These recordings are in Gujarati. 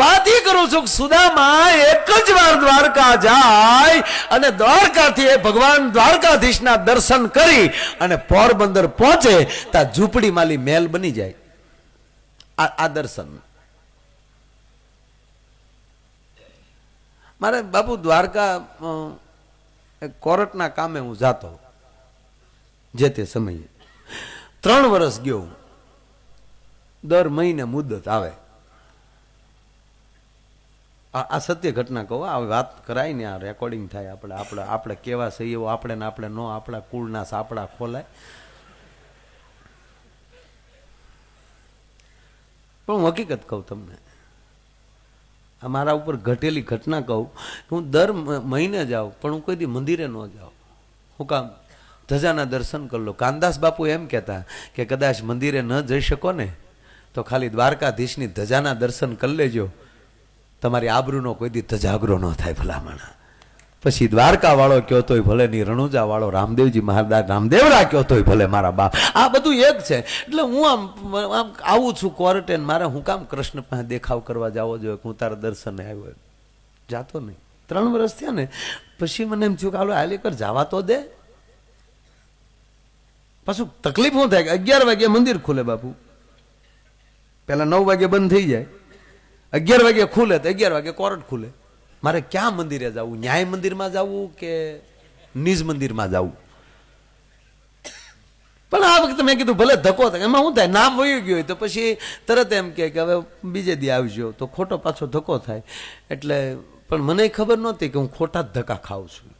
વાત એ કરું છું કે સુદામા એક જ વાર દ્વારકા જાય અને દ્વારકાથી એ ભગવાન દ્વારકાધીશના દર્શન કરી અને પોરબંદર પહોંચે ત્યાં ઝૂંપડી માલી મહેલ બની જાય. આ દર્શન મારે બાપુ દ્વારકા કોર્ટના કામે હું જાતો જે તે સમયે 3 વર્ષ ગયો. દર મહિને મુદત આવે. આ સત્ય ઘટના કહો, આ વાત કરાય ને, આ રેકોર્ડિંગ થાય. આપણે કેવા સહી એવો આપણે ને આપણે નો આપણા કુળના સાપડા ખોલાય. પણ હું હકીકત કહું તમને, મારા ઉપર ઘટેલી ઘટના કહું કે હું દર મહિને જાઉં પણ હું કોઈ દી મંદિરે ન જાઉં. હું કામ? ધજાના દર્શન કરી લો. કાનદાસ બાપુ એમ કહેતા કે કદાચ મંદિરે ન જઈ શકો ને તો ખાલી દ્વારકાધીશની ધજાના દર્શન કરી લેજો, તમારી આબરૂનો કોઈ દી ધજાગરો ન થાય ભલામણા. પછી દ્વારકા વાળો કયો તોય ભલે ની, રણુજા વાળો રામદેવજી મહારાજ રામદેવરા કયો તોય ભલે મારા બાપ. આ બધું એક છે. એટલે હું આમ આવું છું કોર્ટે, મારે હું કામ કૃષ્ણ પાસે દેખાવ કરવા જાવો જોઈએ કે હું તારા દર્શને આવ્યો? જાતો નહીં. 3 વર્ષ થયા ને પછી મને એમ થયું કે હાલો હાલી કર, જવા તો દે. પાછું તકલીફ શું થાય કે 11 વાગે મંદિર ખુલે બાપુ, પેલા 9 વાગે બંધ થઈ જાય, 11 વાગે ખુલે તો 11 વાગે કોર્ટ ખુલે. મારે ક્યાં મંદિરે જવું? ન્યાય મંદિરમાં જવું કે નિજ મંદિરમાં જવું? પણ આ વખતે મેં કીધું ભલે ધક્કો થાય, એમાં શું થાય, નામ વયું ગયું હોય તો પછી તરત એમ કે હવે બીજે દી આવજો, તો ખોટો પાછો ધક્કો થાય. એટલે પણ મને ખબર નહોતી કે હું ખોટા જ ધક્કા ખાઉં છું.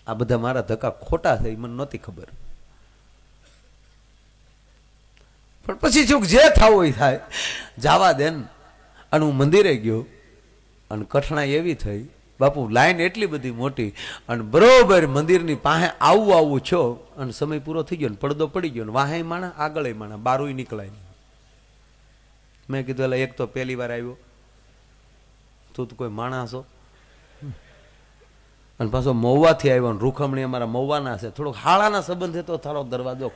આ બધા મારા ધક્કા ખોટા થાય મને નહોતી ખબર. પણ પછી શું જે થવું એ થાય, જવા દે ને. અને હું મંદિરે ગયો અને કઠણાઈ એવી થઈ બાપુ, લાઈન એટલી બધી મોટી, અને બરોબર મંદિરની પાસે આવું છો અને સમય પૂરો થઈ ગયો ને પડદો પડી ગયો ને વાહે માણા આગળ માણા બારું નીકળાય નહીં. મેં કીધું એટલે એક તો પહેલી વાર આવ્યો, તું તો કોઈ માણસો, અને પાછો મહુવાથી આવ્યો ને રૂખમણી અમારા મહુવાના છે, થોડોક હાળાના સંબંધે તો તારો દરવાજો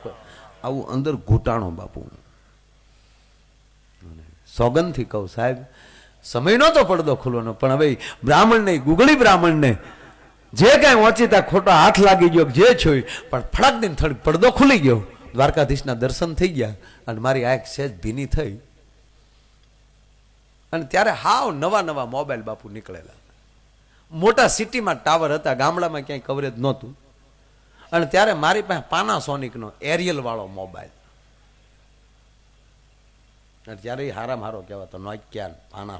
આવું અંદર ઘૂંટાણો બાપુ. સોગંદથી કહું સાહેબ, સમય નહોતો પડદો ખુલવાનો, પણ હવે બ્રાહ્મણ ને ગુગળી બ્રાહ્મણ ને જે કાંઈ ઓચિતા ખોટા હાથ લાગી ગયો જે છોય, પણ ફળક દિન થોડી પડદો ખુલી ગયો, દ્વારકાધીશના દર્શન થઈ ગયા અને મારી આંખ સહેજ ભીની થઈ. અને ત્યારે હાવ નવા મોબાઈલ બાપુ નીકળેલા. મોટા સિટીમાં ટાવર હતા, ગામડામાં ક્યાંય કવરેજ નહોતું. અને ત્યારે મારી પાસે પાનાસોનિકનો એરિયલ વાળો મોબાઈલ, ત્યારે હારામાં હારો કહેવાતો નોકિયા પાના